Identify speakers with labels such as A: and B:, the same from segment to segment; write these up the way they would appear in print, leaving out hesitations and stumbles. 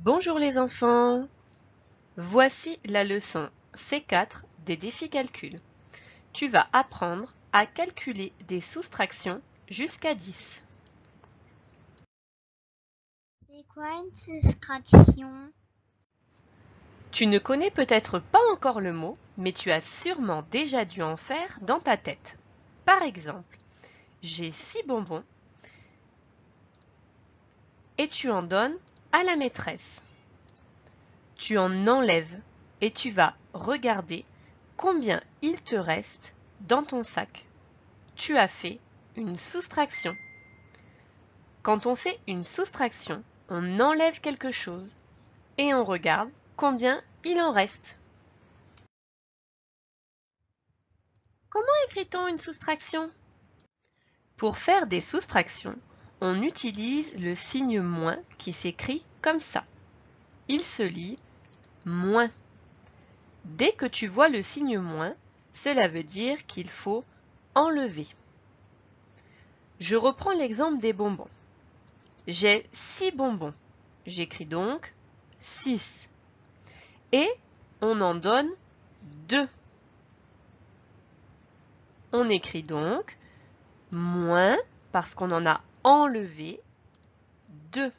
A: Bonjour les enfants, voici la leçon C4 des défis calcul. Tu vas apprendre à calculer des soustractions jusqu'à 10.
B: C'est quoi une soustraction?
A: Tu ne connais peut-être pas encore le mot, mais tu as sûrement déjà dû en faire dans ta tête. Par exemple, j'ai 6 bonbons et tu en donnes à la maîtresse. Tu en enlèves et tu vas regarder combien il te reste dans ton sac. Tu as fait une soustraction. Quand on fait une soustraction, on enlève quelque chose et on regarde combien il en reste. Comment écrit-on une soustraction? Pour faire des soustractions, on utilise le signe moins qui s'écrit comme ça. Il se lit moins. Dès que tu vois le signe moins, cela veut dire qu'il faut enlever. Je reprends l'exemple des bonbons. J'ai 6 bonbons. J'écris donc 6. Et on en donne 2. On écrit donc moins, parce qu'on en a enlevé, 2.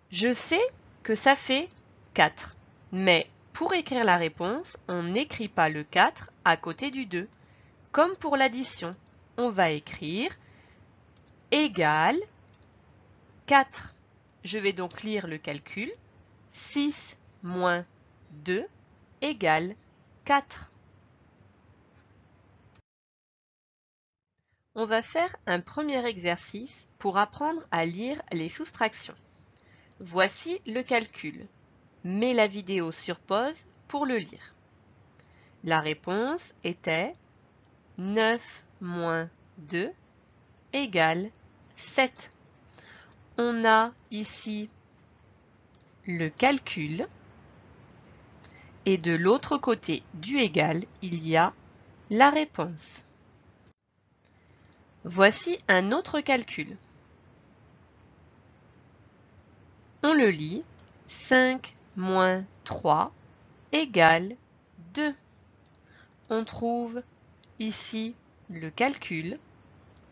A: Je sais que ça fait 4. Mais pour écrire la réponse, on n'écrit pas le 4 à côté du 2. Comme pour l'addition, on va écrire égal 4. Je vais donc lire le calcul. 6 moins 2 égale 4. On va faire un premier exercice pour apprendre à lire les soustractions. Voici le calcul. Mets la vidéo sur pause pour le lire. La réponse était 9 moins 2 égale 7. On a ici le calcul et de l'autre côté du égal, il y a la réponse. Voici un autre calcul. On le lit 5 moins 3 égale 2. On trouve ici le calcul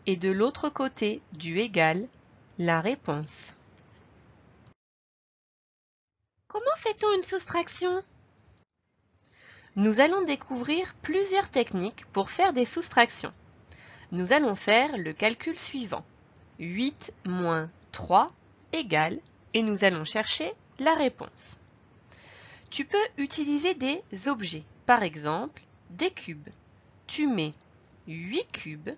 A: et de l'autre côté du égal, la réponse. Comment fait-on une soustraction? Nous allons découvrir plusieurs techniques pour faire des soustractions. Nous allons faire le calcul suivant. 8 moins 3 égale, et nous allons chercher la réponse. Tu peux utiliser des objets, par exemple des cubes. Tu mets 8 cubes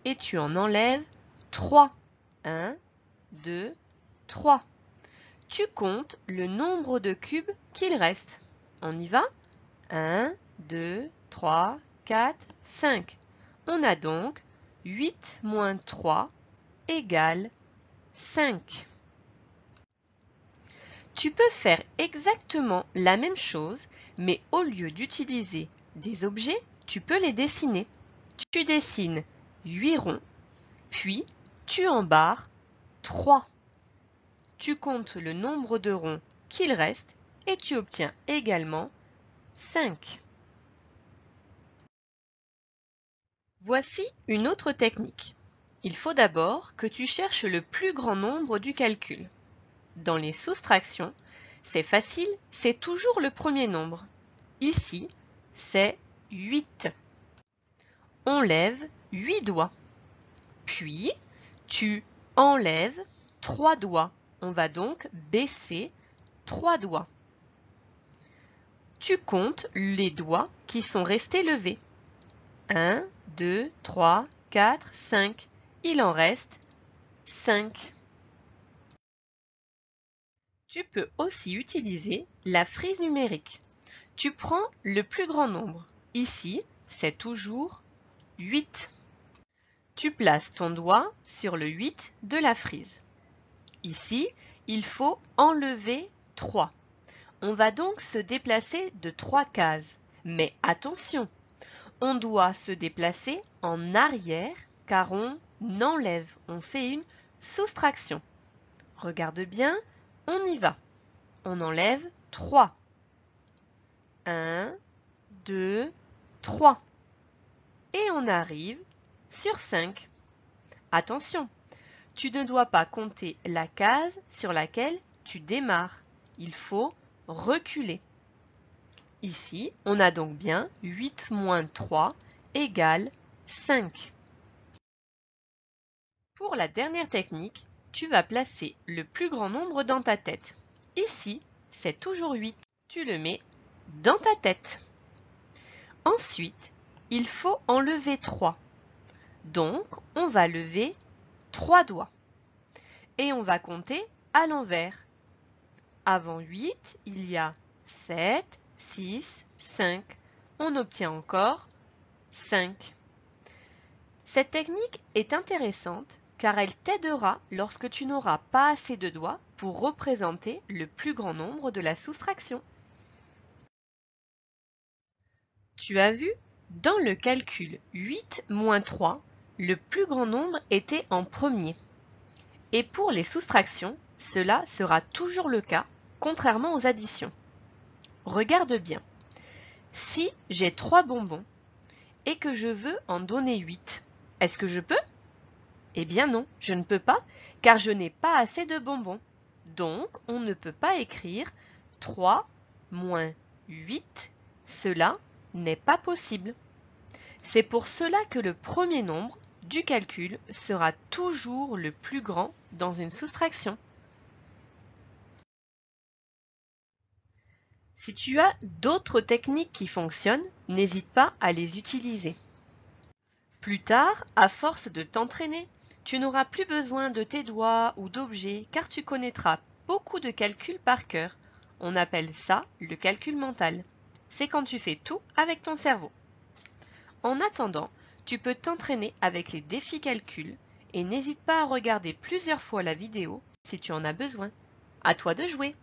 A: et tu en enlèves 3. 1, 2, 3. Tu comptes le nombre de cubes qu'il reste. On y va? 1, 2, 3, 4, 5. On a donc 8 moins 3 égale 5. Tu peux faire exactement la même chose, mais au lieu d'utiliser des objets, tu peux les dessiner. Tu dessines 8 ronds, puis tu embarres 3. Tu comptes le nombre de ronds qu'il reste et tu obtiens également 5. Voici une autre technique. Il faut d'abord que tu cherches le plus grand nombre du calcul. Dans les soustractions, c'est facile, c'est toujours le premier nombre. Ici, c'est 8. On lève 8 doigts. Puis, tu enlèves 3 doigts. On va donc baisser 3 doigts. Tu comptes les doigts qui sont restés levés. 1, 2, 3, 4, 5. Il en reste 5. Tu peux aussi utiliser la frise numérique. Tu prends le plus grand nombre. Ici, c'est toujours 8. Tu places ton doigt sur le 8 de la frise. Ici, il faut enlever 3. On va donc se déplacer de 3 cases. Mais attention, on doit se déplacer en arrière car on enlève, on fait une soustraction. Regarde bien, on y va. On enlève 3. 1, 2, 3. Et on arrive sur 5. Attention, tu ne dois pas compter la case sur laquelle tu démarres. Il faut reculer. Ici, on a donc bien 8 moins 3 égale 5. Pour la dernière technique, tu vas placer le plus grand nombre dans ta tête. Ici, c'est toujours 8. Tu le mets dans ta tête. Ensuite, il faut enlever 3. Donc, on va lever 3 doigts. Et on va compter à l'envers. Avant 8, il y a 7, 6, 5. On obtient encore 5. Cette technique est intéressante car elle t'aidera lorsque tu n'auras pas assez de doigts pour représenter le plus grand nombre de la soustraction. Tu as vu, dans le calcul 8 moins 3, le plus grand nombre était en premier. Et pour les soustractions, cela sera toujours le cas, contrairement aux additions. Regarde bien. Si j'ai 3 bonbons et que je veux en donner 8, est-ce que je peux? Eh bien non, je ne peux pas, car je n'ai pas assez de bonbons. Donc, on ne peut pas écrire 3 moins 8. Cela n'est pas possible. C'est pour cela que le premier nombre du calcul sera toujours le plus grand dans une soustraction. Si tu as d'autres techniques qui fonctionnent, n'hésite pas à les utiliser. Plus tard, à force de t'entraîner, tu n'auras plus besoin de tes doigts ou d'objets car tu connaîtras beaucoup de calculs par cœur. On appelle ça le calcul mental. C'est quand tu fais tout avec ton cerveau. En attendant, tu peux t'entraîner avec les défis calcul et n'hésite pas à regarder plusieurs fois la vidéo si tu en as besoin. À toi de jouer!